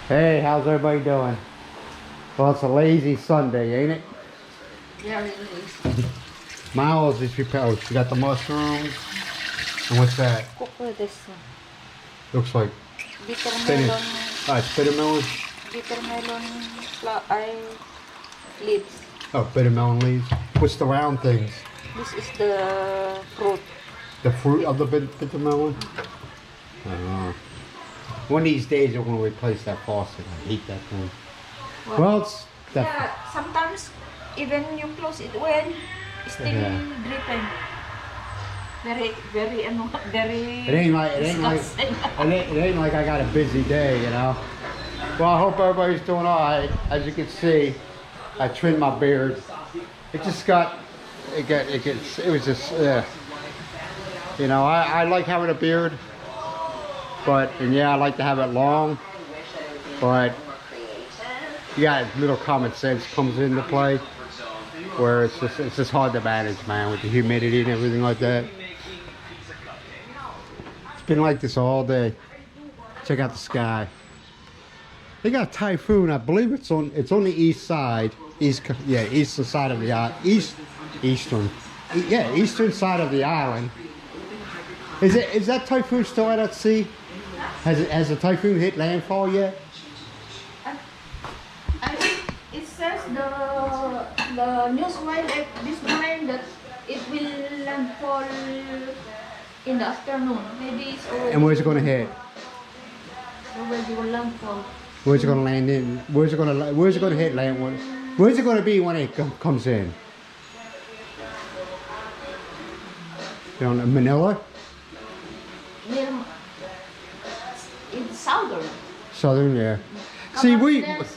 Hey, how's everybody doing? Well, it's a lazy Sunday, ain't it? Yeah, really. Miles is prepared. She got the mushrooms. And what's that? Cook with this one. Looks like Bitter spinach. melon. It's bitter melon. Bitter melon leaves. Oh, bitter melon leaves. What's the round things? This is the fruit. The fruit of the bitter melon? One of these days, we're going to replace that faucet. I hate that thing. Well, it's yeah, sometimes even you close it when it's still dripping. Very, It ain't like I got a busy day, you know. Well, I hope everybody's doing all right. As you can see, I trimmed my beard. It just it was just, you know, I like having a beard, and yeah, I like to have it long, but you got little common sense comes into play, where it's just hard to manage, man, with the humidity and everything like that. It's been like this all day. Check out the sky. They got a typhoon. I believe it's on the east side, eastern side of the eastern side of the island. Is that typhoon still out at sea? Has the typhoon hit landfall yet? I think it says the news wire this morning that it will landfall in the afternoon. Maybe it's already. And where's it going to hit? Already will landfall. Where's it going to land in? Where's it going to hit land? Where's it going to be when it comes in? You know, Manila? It's southern. Southern, yeah. See, Camarines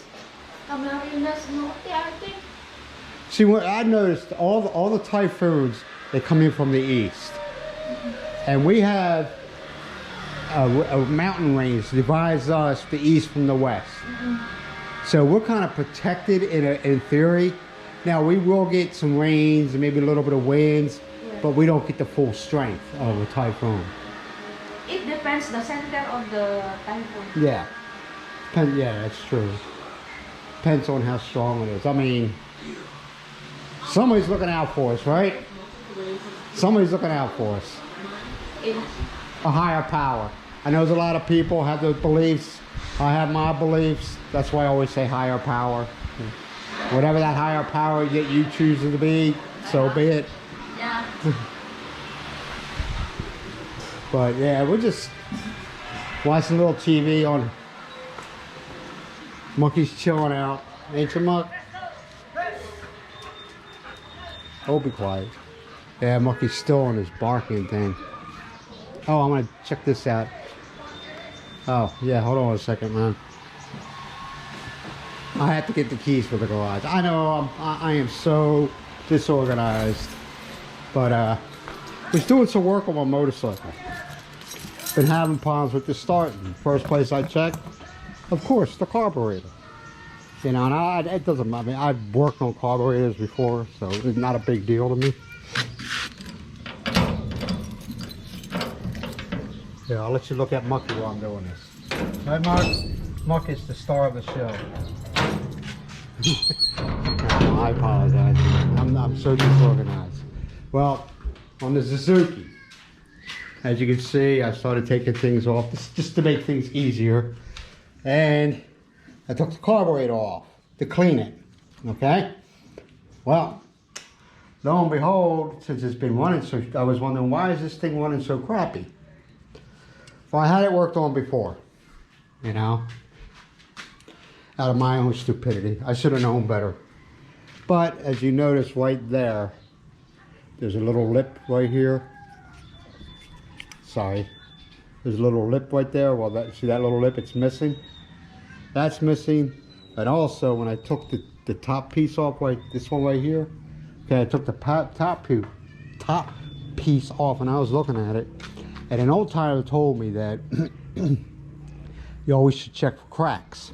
Norte, I think. See, what I noticed, all the typhoons, they come in from the east, and we have a mountain range divides us the east from the west. So we're kind of protected in theory. Now we will get some rains and maybe a little bit of winds, but we don't get the full strength of a typhoon. It depends the center of the typhoon. Yeah, yeah, that's true. Depends on how strong it is. I mean, somebody's looking out for us, right? Somebody's looking out for us. A higher power. I know there's a lot of people have those beliefs. I have my beliefs. That's why I always say higher power. Whatever that higher power that you choose it to be, so be it. Yeah. But yeah, we're just watching a little TV on. Monkey's chilling out. Ain't you, Monk? Oh, be quiet. Yeah, Monkey's still on his barking thing. Oh, I'm gonna check this out. Oh, yeah, hold on a second, man. I have to get the keys for the garage. I know I am so disorganized, but was doing some work on my motorcycle. Been having problems with the starting. First place I checked, of course, the carburetor. You know, and it doesn't matter. I mean, I've worked on carburetors before, so it's not a big deal to me. Yeah, I'll let you look at Mucky while I'm doing this. Right, Mark? Muck is the star of the show. No, I apologize. I'm so disorganized. Well, on the Suzuki, as you can see, I started taking things off just to make things easier. And I took the carburetor off to clean it. Okay? Well, lo and behold, since it's been running so, I was wondering, why is this thing running so crappy? Well, I had it worked on before, you know, out of my own stupidity. I should have known better. But as you notice right there, there's a little lip right here. Sorry. There's a little lip right there. Well, see that little lip? It's missing. That's missing. And also, when I took the top piece off, like this one right here, okay, I took the top piece off and I was looking at it. And an old timer told me that you always should check for cracks.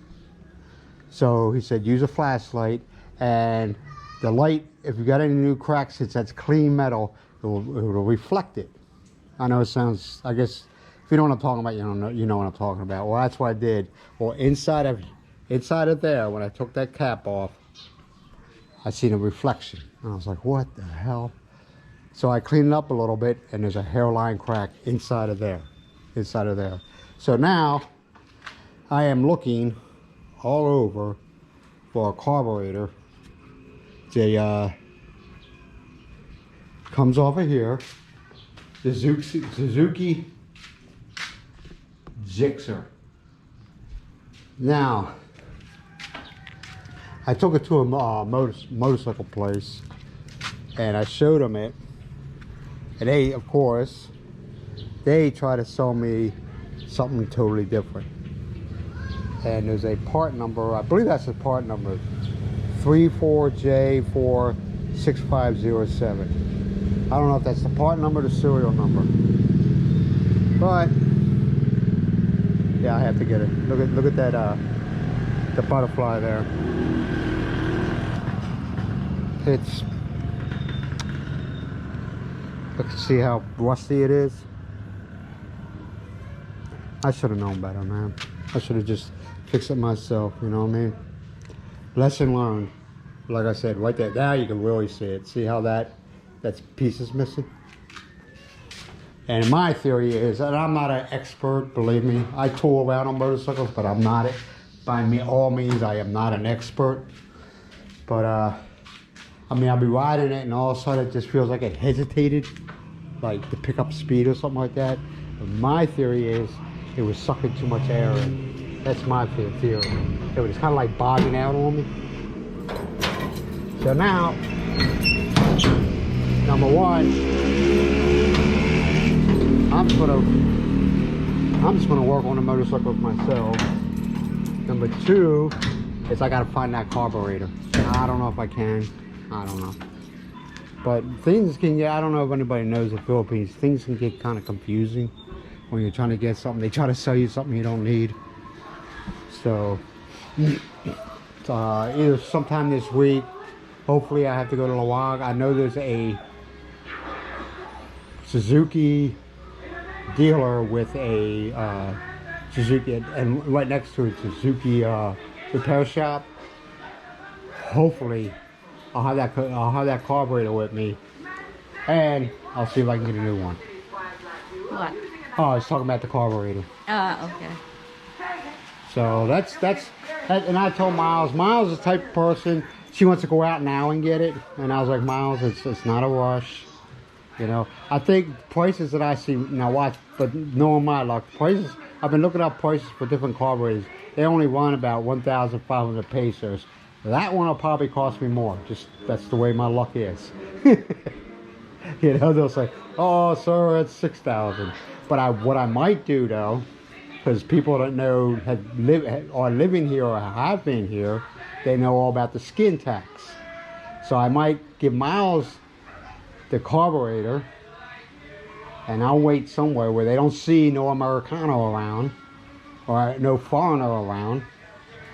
So he said use a flashlight, and the light, if you got any new cracks, since that's clean metal, it will reflect it. I know it sounds, I guess If you know what I'm talking about, you know what I'm talking about. Well, that's what I did. Well, inside of there, when I took that cap off, I seen a reflection. And I was like, what the hell? So I cleaned it up a little bit, and there's a hairline crack inside of there. So now I am looking all over for a carburetor. The comes off of here. The Suzuki Gixxer. Now, I took it to a motorcycle place, and I showed them it, and they, of course, they try to sell me something totally different. And there's a part number, I believe that's the part number, 34J46507. I don't know if that's the part number or the serial number, but yeah, I have to get it. Look at that, the butterfly there. It's, look, see how rusty it is. I should have known better, man. I should have just fixed it myself, you know what I mean? Lesson learned. Like I said, right there. Now you can really see it. See how that piece is missing? And my theory is, and I'm not an expert, believe me. I tool around on motorcycles, but I'm not it. By all means, I am not an expert. But I mean, I'll be riding it, and all of a sudden, it just feels like it hesitated, like to pick up speed or something like that. But my theory is, it was sucking too much air in. That's my theory. It was kind of like bogging out on me. So now, number one, I'm just gonna work on the motorcycle myself. Number two is I gotta find that carburetor. I don't know if I can. I don't know. But things can get, I don't know if anybody knows the Philippines, things can get kind of confusing when you're trying to get something. They try to sell you something you don't need. So, either sometime this week, hopefully I have to go to Lawag. I know there's a Suzuki dealer with a Suzuki, and right next to it, Suzuki repair shop. Hopefully, I'll have that carburetor with me, and I'll see if I can get a new one. What? Oh, I was talking about the carburetor. Okay. So that's and I told Miles is the type of person, she wants to go out now and get it, and I was like, Miles, it's not a rush, you know. I think prices that I see now, watch, but knowing my luck, prices, I've been looking up prices for different carburetors. They only run about 1,500 pesos. That one will probably cost me more. Just that's the way my luck is. You know, they'll say, oh sir, it's 6,000. But what I might do though, because people that know are living here or have been here, they know all about the skin tax. So I might give Miles the carburetor, and I'll wait somewhere where they don't see no Americano around or no foreigner around,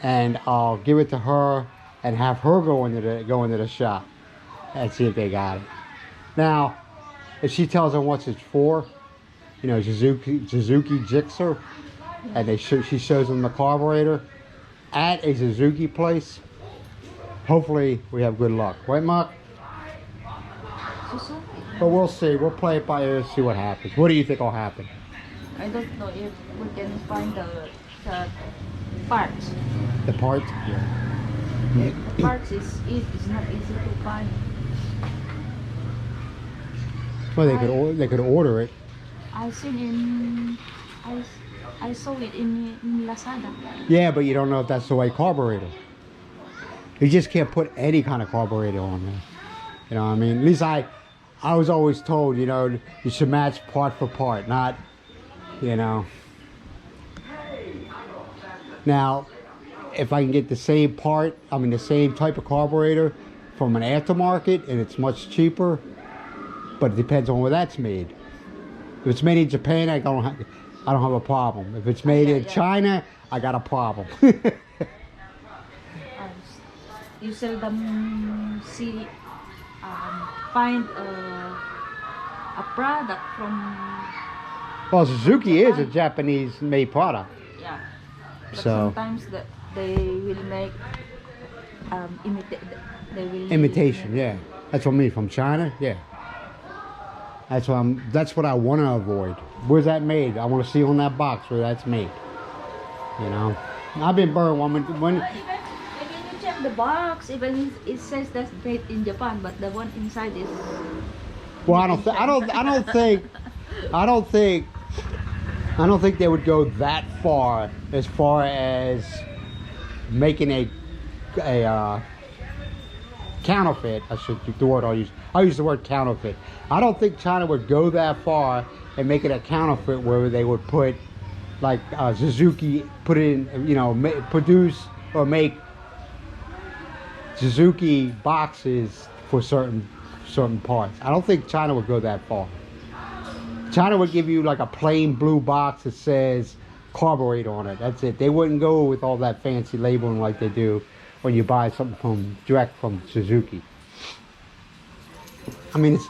and I'll give it to her and have her go into the shop and see if they got it. Now, if she tells them what it's for, you know, Suzuki Gixxer, and she shows them the carburetor at a Suzuki place, hopefully we have good luck. Right, Mark? Suzuki? But we'll see. We'll play it by ear, see what happens. What do you think will happen? I don't know if we can find the parts. The parts? Yeah. The parts is not easy to find. Well, they could order it. I saw it in Lazada. Yeah, but you don't know if that's the right carburetor. You just can't put any kind of carburetor on there. You know what I mean? At least I was always told, you know, you should match part for part, not, you know. Now, if I can get the same part, I mean the same type of carburetor from an aftermarket, and it's much cheaper, but it depends on where that's made. If it's made in Japan, I don't have a problem. If it's made in China, I got a problem. You seldom find a product from Well, Suzuki is a Japanese-made product. Yeah. But So sometimes they will make they will imitation, yeah. That's what I mean, from China, yeah. That's what I want to avoid. Where's that made? I want to see on that box where that's made. You know, I've been burned when Even you check the box, even it says that's made in Japan, but the one inside is. well, I don't think they would go that far as making a counterfeit. I should the word I'll use the word counterfeit. I don't think China would go that far and make it a counterfeit where they would put like Suzuki, put in, you know, produce or make Suzuki boxes for certain parts. I don't think China would go that far. China would give you like a plain blue box that says Carburetor on it. That's it. They wouldn't go with all that fancy labeling like they do when you buy something direct from Suzuki. I mean,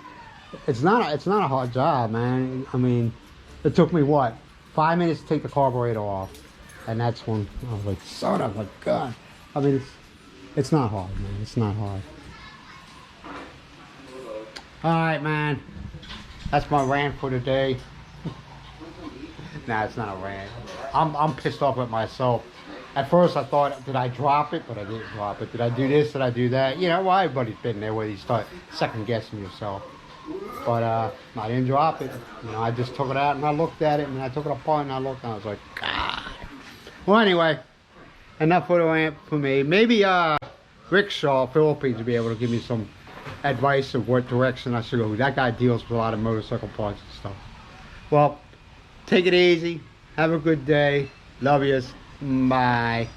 it's not a hard job, man. I mean, it took me what, 5 minutes to take the carburetor off, and that's when I was like, son of a gun. I mean, it's not hard, man. It's not hard. All right, man. That's my rant for today. Nah, it's not a rant. I'm pissed off at myself. At first I thought, did I drop it? But I didn't drop it. Did I do this? Did I do that? You know, well, everybody's been there where you start second guessing yourself. But I didn't drop it. You know, I just took it out and I looked at it and I took it apart and I looked and I was like, God. Well, anyway, enough for the rant for me. Maybe Rickshaw, Philippines, will be able to give me some advice of what direction I should go. That guy deals with a lot of motorcycle parts and stuff. Well, take it easy. Have a good day. Love yous. Bye.